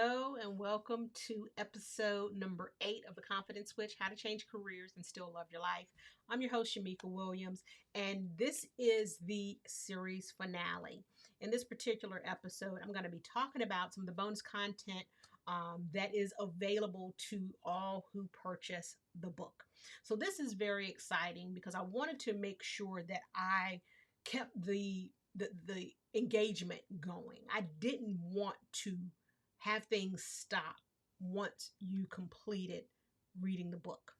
Hello and welcome to episode number 8 of the Confidence Switch, How to Change Careers and Still Love Your Life. I'm your host, Shamika Williams, and this is the series finale. In this particular episode, I'm going to be talking about some of the bonus content that is available to all who purchase the book. So this is very exciting because I wanted to make sure that I kept the engagement going. I didn't want to have things stop once you completed reading the book.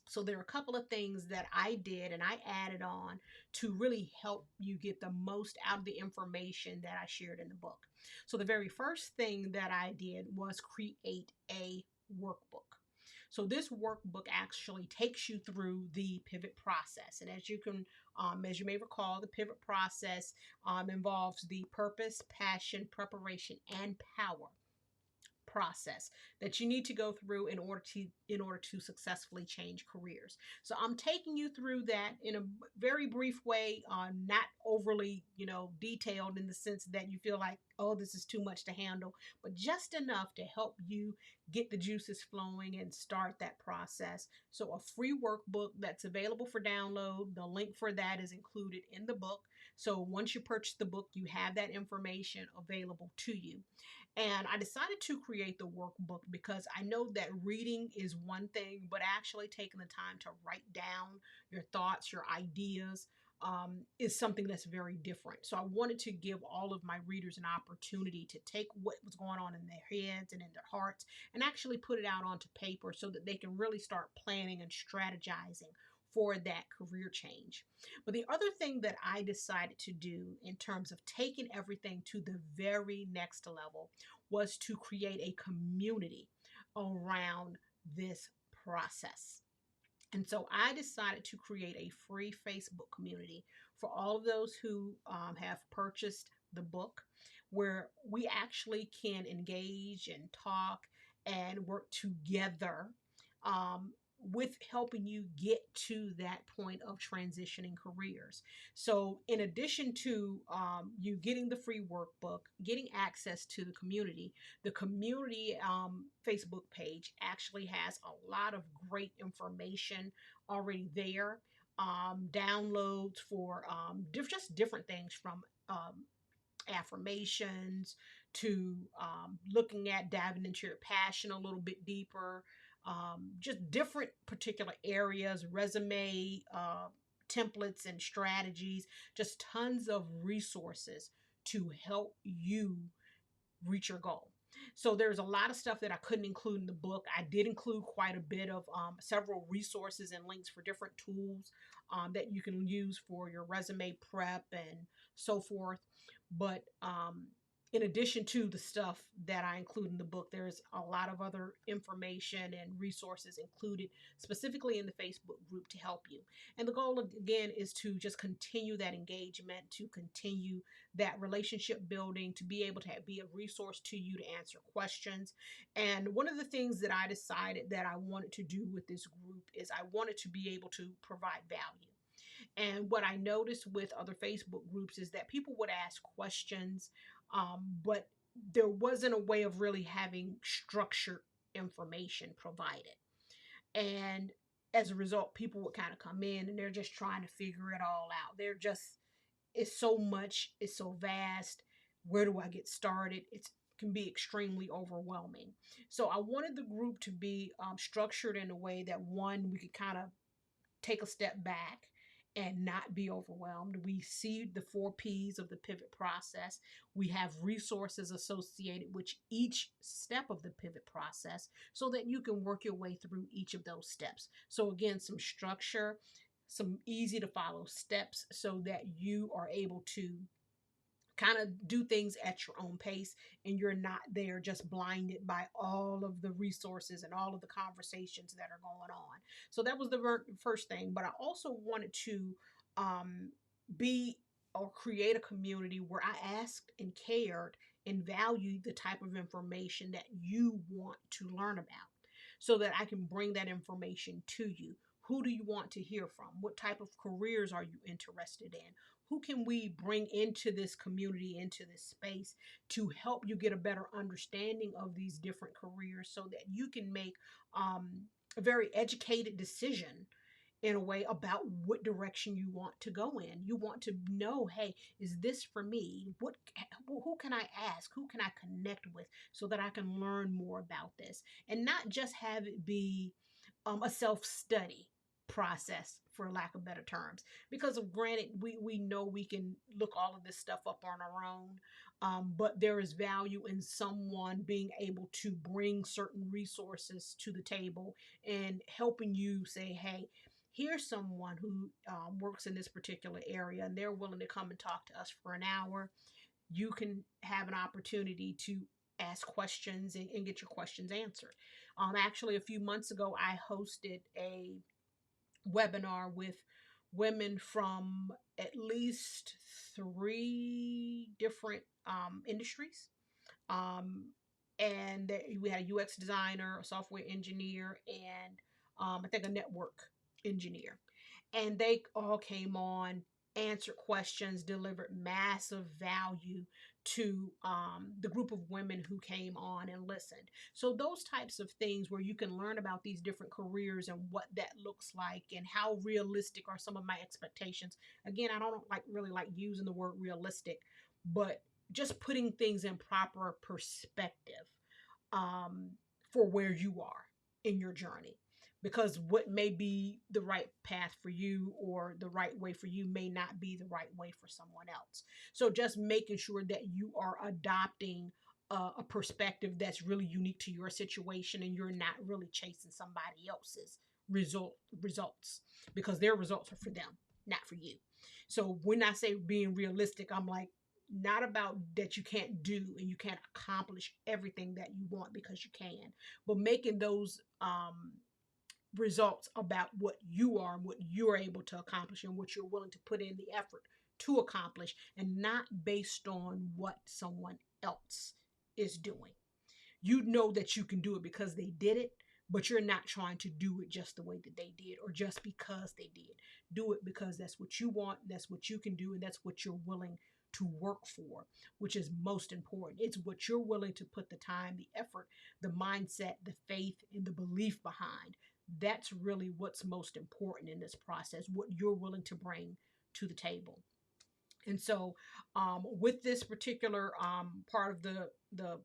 So there are a couple of things that I did and I added on to really help you get the most out of the information that I shared in the book. So the very first thing that I did was create a workbook. So this workbook actually takes you through the pivot process. And as you may recall, the pivot process involves the purpose, passion, preparation, and power process that you need to go through in order to successfully change careers. So I'm taking you through that in a very brief way, not overly, detailed in the sense that you feel like, oh, this is too much to handle, but just enough to help you get the juices flowing and start that process. So a free workbook that's available for download. The link for that is included in the book. So once you purchase the book, you have that information available to you. And I decided to create the workbook because I know that reading is one thing, but actually taking the time to write down your thoughts, your ideas, is something that's very different. So I wanted to give all of my readers an opportunity to take what was going on in their heads and in their hearts and actually put it out onto paper so that they can really start planning and strategizing for that career change. But the other thing that I decided to do in terms of taking everything to the very next level was to create a community around this process. And so I decided to create a free Facebook community for all of those who have purchased the book, where we actually can engage and talk and work together with helping you get to that point of transitioning careers. So in addition to you getting the free workbook, getting access to the community Facebook page actually has a lot of great information already there. Downloads for just different things from affirmations to looking at diving into your passion a little bit deeper, just different particular areas, resume templates and strategies, just tons of resources to help you reach your goal. So there's a lot of stuff that I couldn't include in the book. I did include quite a bit of several resources and links for different tools that you can use for your resume prep and so forth. But in addition to the stuff that I include in the book, there's a lot of other information and resources included specifically in the Facebook group to help you. And the goal, again, is to just continue that engagement, to continue that relationship building, to be able to be a resource to you to answer questions. And one of the things that I decided that I wanted to do with this group is I wanted to be able to provide value. And what I noticed with other Facebook groups is that people would ask questions, but there wasn't a way of really having structured information provided. And as a result, people would kind of come in and they're just trying to figure it all out. It's so much, it's so vast. Where do I get started? It can be extremely overwhelming. So I wanted the group to be structured in a way that, one, we could kind of take a step back and not be overwhelmed. We see the 4 P's of the pivot process. We have resources associated with each step of the pivot process so that you can work your way through each of those steps. So again, some structure, some easy to follow steps so that you are able to kind of do things at your own pace and you're not there just blinded by all of the resources and all of the conversations that are going on. So that was the first thing. But I also wanted to be or create a community where I asked and cared and valued the type of information that you want to learn about so that I can bring that information to you. Who do you want to hear from? What type of careers are you interested in? Who can we bring into this community, into this space to help you get a better understanding of these different careers so that you can make a very educated decision in a way about what direction you want to go in. You want to know, hey, is this for me? Who can I ask? Who can I connect with so that I can learn more about this and not just have it be a self-study process, for lack of better terms, because of granted we know we can look all of this stuff up on our own, but there is value in someone being able to bring certain resources to the table and helping you say, hey, here's someone who works in this particular area and they're willing to come and talk to us for an hour. You can have an opportunity to ask questions and get your questions answered. Actually, a few months ago, I hosted a webinar with women from at least three different industries. Um, and we had a UX designer, a software engineer, and I think a network engineer. And they all came on, answered questions, delivered massive value to the group of women who came on and listened. So those types of things where you can learn about these different careers and what that looks like and how realistic are some of my expectations. Again, I don't really like using the word realistic, but just putting things in proper perspective um, for where you are in your journey. Because what may be the right path for you or the right way for you may not be the right way for someone else. So just making sure that you are adopting a perspective that's really unique to your situation and you're not really chasing somebody else's results, because their results are for them, not for you. So when I say being realistic, I'm like, not about that you can't do and you can't accomplish everything that you want, because you can, but making those results about what you are and what you're able to accomplish and what you're willing to put in the effort to accomplish, and not based on what someone else is doing. You know that you can do it because they did it, but you're not trying to do it just the way that they did or just because they did. Do it because that's what you want, that's what you can do, and that's what you're willing to work for, which is most important. It's what you're willing to put the time, the effort, the mindset, the faith, and the belief behind. That's really what's most important in this process, what you're willing to bring to the table. And so, with this particular part of the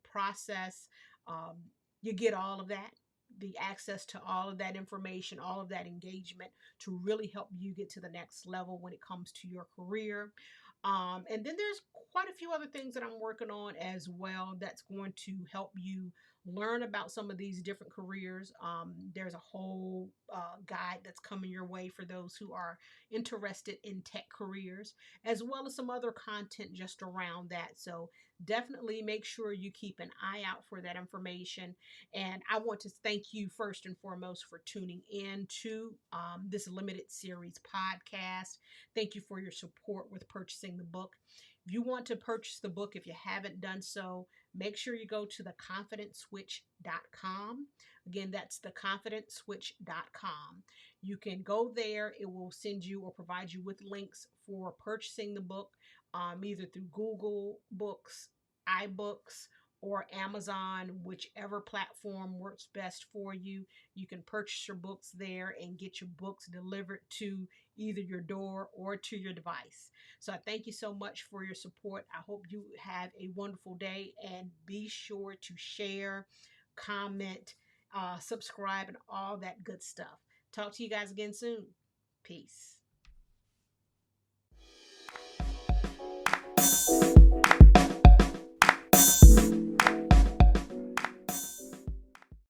process, um, you get all of that, the access to all of that information, all of that engagement to really help you get to the next level when it comes to your career. And then there's quite a few other things that I'm working on as well that's going to help you learn about some of these different careers. There's a whole guide that's coming your way for those who are interested in tech careers, as well as some other content just around that. So definitely make sure you keep an eye out for that information. And I want to thank you first and foremost for tuning in to this limited series podcast. Thank you for your support with purchasing the book. If you want to purchase the book, if you haven't done so, make sure you go to theconfidentswitch.com. Again, that's theconfidentswitch.com. You can go there. It will send you or provide you with links for purchasing the book, either through Google Books, iBooks, or Amazon, whichever platform works best for you. You can purchase your books there and get your books delivered to either your door or to your device. So I thank you so much for your support. I hope you have a wonderful day, and be sure to share, comment, subscribe, and all that good stuff. Talk to you guys again soon. Peace.